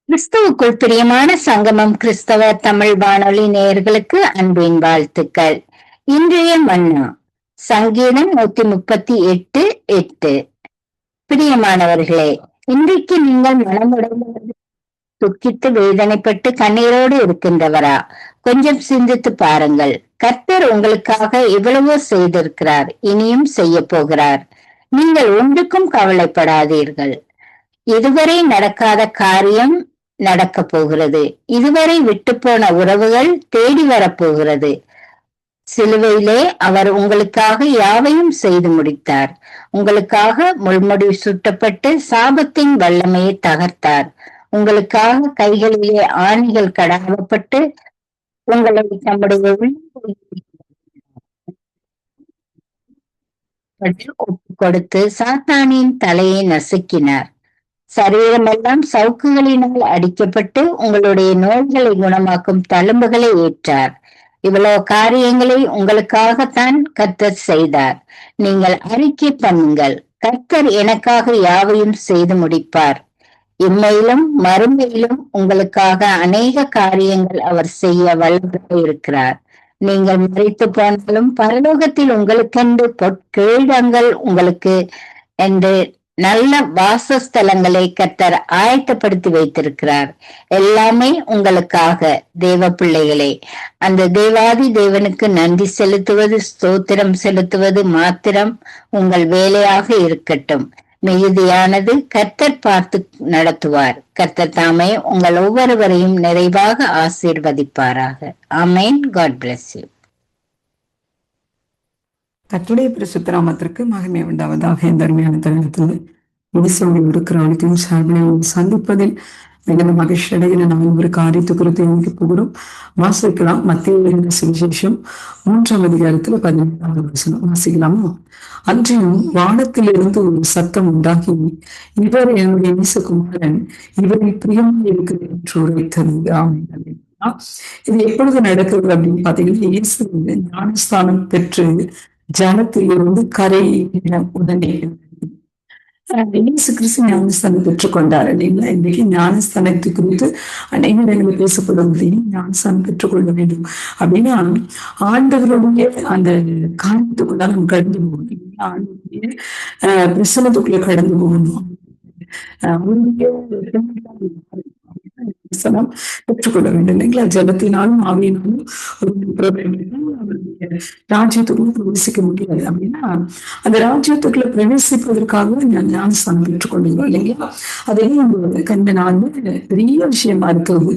கிறிஸ்துவுக்குள் பிரியமான சங்கமம் கிறிஸ்தவ தமிழ் வானொலி நேயர்களுக்கு அன்பின் வாழ்த்துக்கள். இன்றைய மன்னா சங்கீதம் 138:8. பிரியமானவர்களே, இன்றைக்கு நீங்கள் மனமுடைந்து துக்கித்து வேதனைப்பட்டு கண்ணீரோடு இருக்கின்றவரா? கொஞ்சம் சிந்தித்து பாருங்கள். கர்த்தர் உங்களுக்காக எவ்வளவோ செய்திருக்கிறார், இனியும் செய்ய போகிறார். நீங்கள் ஒன்றுக்கும் கவலைப்படாதீர்கள். இதுவரை நடக்காத காரியம் நடக்க போகிறது. இதுவரை விட்டு போன உறவுகள் தேடி வரப்போகிறது. சிலுவையிலே அவர் உங்களுக்காக யாவையும் செய்து முடித்தார். உங்களுக்காக முள்முடி சுட்டப்பட்டு சாபத்தின் வல்லமையை தகர்த்தார். உங்களுக்காக கைகளிலே ஆணிகள் கடாவப்பட்டு உங்களை தம்முடைய ஒப்பு கொடுத்து சாத்தானின் தலையை நசுக்கினார். சரீரமெல்லாம் சவுக்குகளினால் அடிக்கப்பட்டு உங்களுடைய நோய்களை குணமாக்கும் தழும்புகளை ஏற்றார். இவ்வளவு காரியங்களை உங்களுக்காகத்தான் கர்த்தர் செய்தார். நீங்கள் அறிக்கை பண்ணுங்கள், கர்த்தர் எனக்காக யாவையும் செய்து முடிப்பார். இம்மையிலும் மறுமையிலும் உங்களுக்காக அநேக காரியங்கள் அவர் செய்ய வல்லவராய் இருக்கிறார். நீங்கள் மரித்து போனாலும் பரலோகத்தில் உங்களுக்கென்று பொற்கிரீடங்கள் உங்களுக்கு என்று நல்ல வாசஸ்தலங்களை கர்த்தர் ஆயத்தப்படுத்தி வைத்திருக்கிறார். எல்லாமே உங்களுக்காக. தேவ பிள்ளைகளே, அந்த தேவாதி தேவனுக்கு நன்றி செலுத்துவது, ஸ்தோத்திரம் செலுத்துவது மாத்திரம் உங்கள் வேலையாக இருக்கட்டும். மிகுதியானது கர்த்தர் பார்த்து நடத்துவார். கர்த்தர் தாமே உங்கள் ஒவ்வொருவரையும் நிறைவாக ஆசீர்வதிப்பாராக. ஆமேன். God bless you. கர்த்தருடைய பரிசுத்த நாமத்திற்கு மகிமை உண்டாவதாக. இந்த அருமையான தருணத்தில் இயேசுவோடு இருக்கிற அனைத்தையும் சார்பினை சந்திப்பதில் மிகுந்த மகிழ்ச்சி அடைகிற நான் ஒரு காரியத்தை குறித்து இணைக்க போகிறோம். வாசிக்கலாம். மத்தேயு சுவிசேஷம் 3ஆம் அதிகாரத்துல 17ஆவது வசனம் வாசிக்கலாமா? அன்றையும் வானத்திலிருந்து ஒரு சத்தம் உண்டாகி, இவர் என்னுடைய நேசகுமாரன், இவரில் பிரியமாக இருக்கிறது என்று உரைத்தது. ஆமென். இது எப்பொழுது நடக்கிறது அப்படின்னு பாத்தீங்கன்னா, இயேசு ஞானஸ்தானம் பெற்று ஜனத்திலிருந்து கரை உடனே இயேசு கிறிஸ்து ஞானஸ்தானம் பெற்றுக்கொண்டார் இல்லைங்களா? இன்றைக்கு ஞானஸ்தானத்தை குறித்து அநேக இடங்களில் பேசப்படுவது, ஞானஸ்தானம் பெற்றுக்கொள்ள வேண்டும் அப்படின்னா ஆண்டவருடைய அந்த காரியத்துக்குள்ள நம்ம கடந்து போகணும். ஆண்டவருடைய பிரசனத்துக்குள்ள கடந்து போகணும். பெற்றுக்கொள்ள வேண்டும் இல்லைங்களா? ஜலத்தினாலும் ஆவியினாலும் ராஜ்யத்துக்குள்ள பிரவேசிக்க முடியாது. அப்படின்னா அந்த ராஜ்யத்துக்குள்ள பிரவேசிப்பதற்காக ஞானஸ்தானம் பெற்றுக்கொள்ளுங்க இல்லைங்களா? அதே கண்ட நான் பெரிய விஷயமா இருக்கிறது.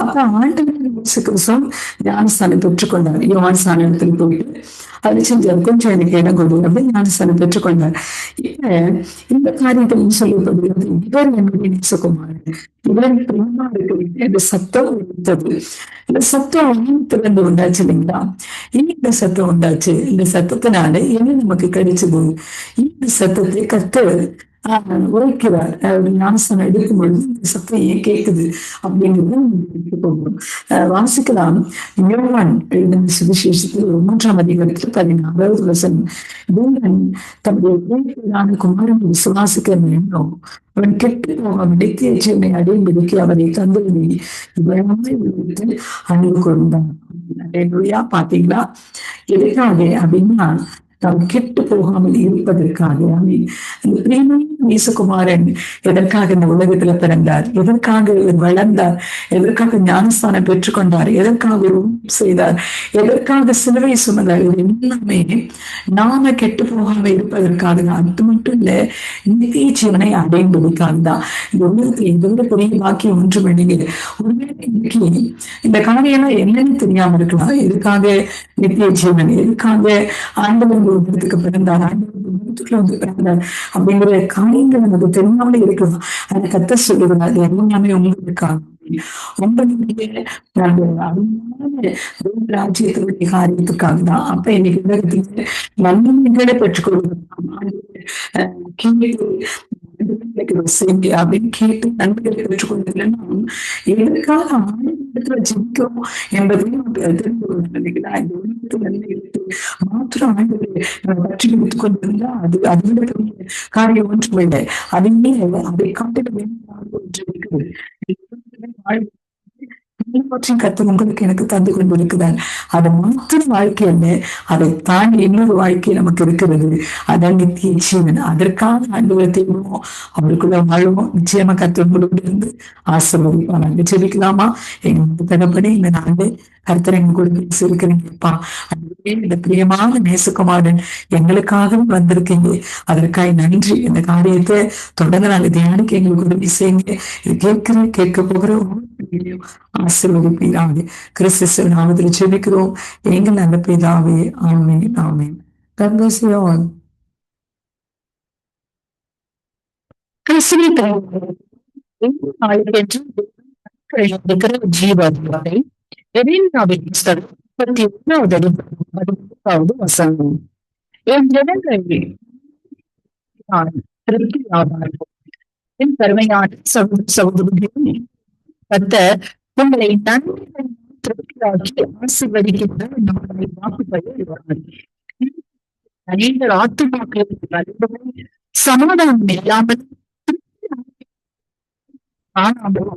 அப்ப ஆண்டவர் ஞானஸ்தானம் பெற்றுக்கொண்டார். யோவான்ஸ்தானத்தில் போயிட்டு அது செஞ்சார். கொஞ்சம் எனக்கு இடம் கொடு அப்படின்னு ஞானஸ்தானம் பெற்றுக்கொண்டார். இப்ப இந்த காரியத்தில் சொல்லப்படுகிறது, இவர் என்னுடைய நேசகுமாரன், இவர் பிரியமா இருக்கிறது இந்த சத்தம் இருந்தது. இந்த சத்தம் திறந்து உண்டாச்சு இல்லைங்களா? இந்த சத்தம் உண்டாச்சு. இந்த சத்தத்தினால என்ன நமக்கு கிடைச்சது? இந்த சத்தத்தை கர்த்தர் உரைக்கிறார். ஞானஸ்தானம் எடுக்கும் பொழுது இந்த சத்தம் ஏன் கேட்குது அப்படிங்கிறது போகும். வாசிக்கலாம். யோவான் எழுதின சுவிசேஷத்தில் 3ஆம் அதிகாரத்தில் 16வது வசனம், தேவன் தம்முடைய குமாரனை விசுவாசிக்க வேண்டும், அவன் கெட்டு அவன் நித்திய ஜீவனை அடையும்படிக்கு அவரை தந்தவனை இவ்வளவாய் விடுவித்து அன்பு கொண்டான். பாத்தீங்களா? எதுக்காக அப்படின்னா நாம் கெட்டு போகாமல் இருப்பதற்காக. அந்த பிரியமான நேசகுமாரன் எதற்காக இந்த உலகத்துல பிறந்தார், எதற்காக வளர்ந்தார், எதற்காக ஞானஸ்தானம் பெற்றுக்கொண்டார், எதற்காக செய்தார், எதற்காக சிலுவை சுமந்தார், எல்லாமே நாம கெட்டு போகாம இருப்பதற்காக தான். அது மட்டும் இல்ல, நித்திய ஜீவனை அடையும்பதற்காக தான். இந்த உலகத்துல எதோட பெரிய பாக்கியம் ஒன்றும் இல்லைங்க. ஒருவேளை இன்னைக்கு இந்த காரியம்லாம் என்னன்னு தெரியாம இருக்கலாம். எதுக்காக நித்திய ஜீவன், எதுக்காக ஆண்டவர் உலகத்துக்கு பிறந்தார், ஆண்டவர் வந்து பிறந்தார் அப்படிங்கிற காரியங்கள் நமக்கு தெரியாமலே இருக்கலாம். அதை கர்த்தர் சொல்லுகிறார், எல்லாமே உங்களுக்காக, உங்களுடைய ராஜ்யத்தினுடைய காரியத்துக்காக தான். அப்ப இன்னைக்கு உலகத்துல நன்மைகளை பெற்றுக்கொள்கிறோம் அப்படின்னு கேட்டு நன்மைகளை பெற்றுக்கொள்ளலைன்னா எதற்காக ஆண்டவரிடத்துல ஜெபிக்கிறோம் என்பதையும் தெரிந்து கொள்ள நினைக்கிறேன். இந்த உலகத்துல நன்மை எடுத்து மாத்திரம் ஆண்டவரை பற்றி எடுத்துக் கொண்டிருந்தா அது அதோட காரியம் ஒன்றும் இல்லை. அதையே அதை காட்டிட வேண்டும் ஒன்று இருக்குது. எல்லாவற்றையும் கர்த்தர் உங்களுக்கு எனக்கு தந்து கொண்டிருக்கிறார். அது மாத்திரம் வாழ்க்கை அல்ல, அதை தாண்டி இன்னொரு வாழ்க்கை நமக்கு இருக்கிறது. அதான் நித்திய ஜீவன். அதற்காக ஆண்டவரை தேடுவோம், அவருக்குள்ள வாழுவோம். நிச்சயமா கர்த்தர் உங்களோடு இருந்து ஆசீர்வதிப்பார். நாங்க ஜெபிக்கலாமா? எங்க தகப்பனே, இந்த நாளே கர்த்தர் எங்க கூட பேசியிருக்கிறீங்கப்பா. அதுவே இந்த பிரியமான நேசகுமாரன் எங்களுக்காகவும் வந்திருக்கீங்க. அதற்காக நன்றி. இந்த காரியத்தை தொடர்ந்து நாங்க தியானிக்க எங்களுக்கு உதவி செய்யுங்க. இது கேட்க போகிற ஒவ்வொரு ஆசீர்வதிப்பீராக. கிறிஸ்து நாமத்தில் ஜெபிக்கிறோம் எங்கள் நல்ல பிதாவே. ஆமென், ஆமென். God bless you all. கிறிஸ்துவின் நாளுக்கென்று இருக்கிற ஜீவனை எரேமியாவின் புஸ்தகம் 31வது அதிகாரம் 13வது வசனம். என் ஜனங்கள் நான் திருப்தியாவார்கள். என் கருமையான சகோதரர்களே, கர்த்தர் உங்களை நன்மை திருப்தியாக்கி ஆசீர்வதிக்கின்ற நம்முடைய வாக்குகளை நீங்கள் ஆத்துமாக்களுக்கு சமாதானம் இல்லாமல் காணாமல்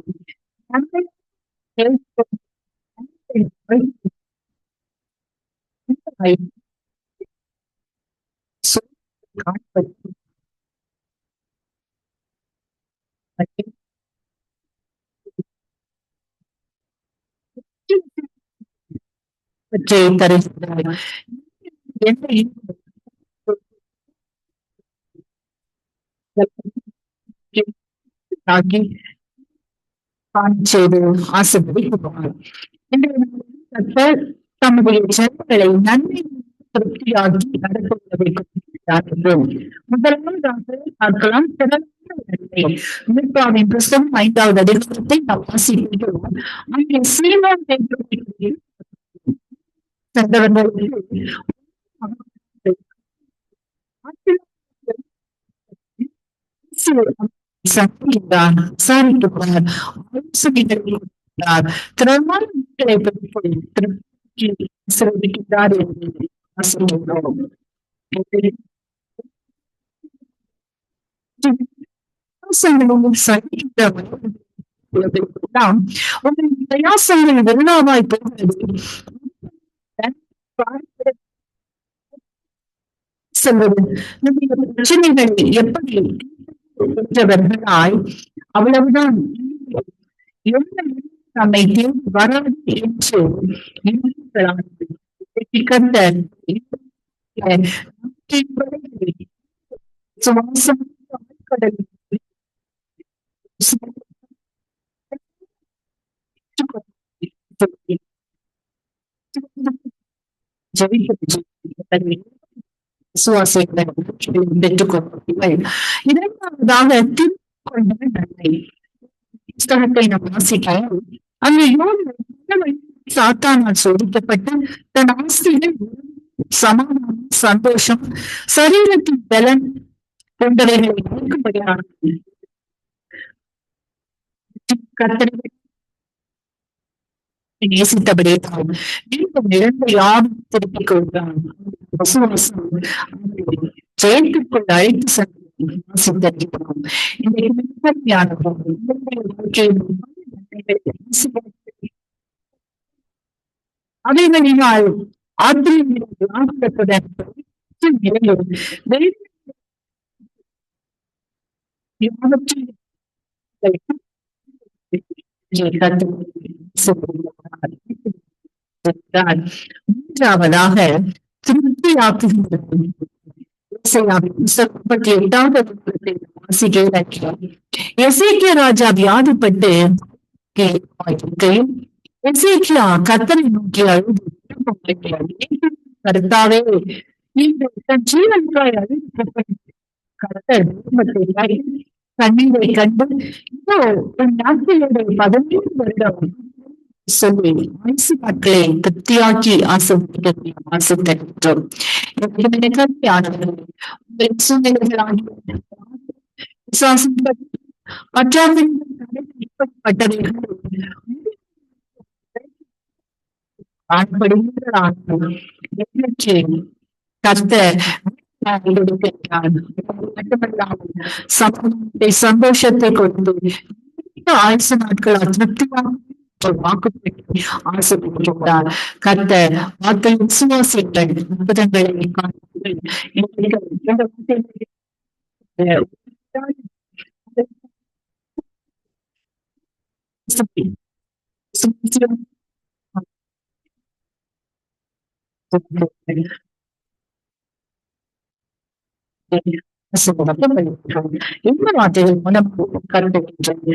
நன்மை தருகிறார். செய்து ஆசைப்படுகிறார். தம்முடைய ஜனங்களை நன்மை திருப்தியாகி நடத்துவதை முதலாவதாக பார்க்கலாம். மீகாவின் புஸ்தகம் 5வது அதிகாரத்தை நாம் வாசிக்கிறோம். அங்கே சீமோன் பிரயாசங்கள் வெள்ளாவாய் போகிறது. பிரச்சனைகளை எப்படி அவ்வளவுதான் நம்மை தேடி வராது என்று இரண்டாவதாக நன்மை புஸ்தகத்தை நாம் வாசிக்கலாம். அங்கு சாத்தானால் சோதிக்கப்பட்டு தன் ஆஸ்திகள் சமாதானம், சந்தோஷம், சரீரத்தின் பலன் போன்றவைகளை நோக்கும்படியான நேசித்தபடியே மீண்டும் இரண்டு யாரும் திருப்பிக் கொள்கிறான். ஜெயத்திற்குள் அழைத்து சென்றோம். அவைகளினால் மூன்றாவதாக திருப்தியாக்குகின்றது. 38வது எசேக்கியா ராஜா வியாதிப்பட்டு எசேக்கியா கர்த்தரை நோக்கி அழுது, கர்த்தாவே, தன் ஜீவனுக்காய் அழுது கர்த்தர் கண்ணீரை கண்டு இதோ என் நாட்களுடைய 17 வருடம் சொல்லி 5 நாட்களை திருப்தியாக்கி ஆசைப்படுகின்றோம். உங்களின் சூழ்நிலைகளாகிய சந்தோஷத்தை கொடுத்து ஆயுசு நாட்கள் திருப்தியாக வாக்கு ஆசைப்பட்டிருக்கிறார். கர்த்தர் வார்த்தை விசுவாசிகள் அற்புதங்களை காண்பீர்கள். இன்றைக்கு இரண்டு வார்த்தைகள் இந்த வார்த்தைகள் மூலம் கருதுகின்றது.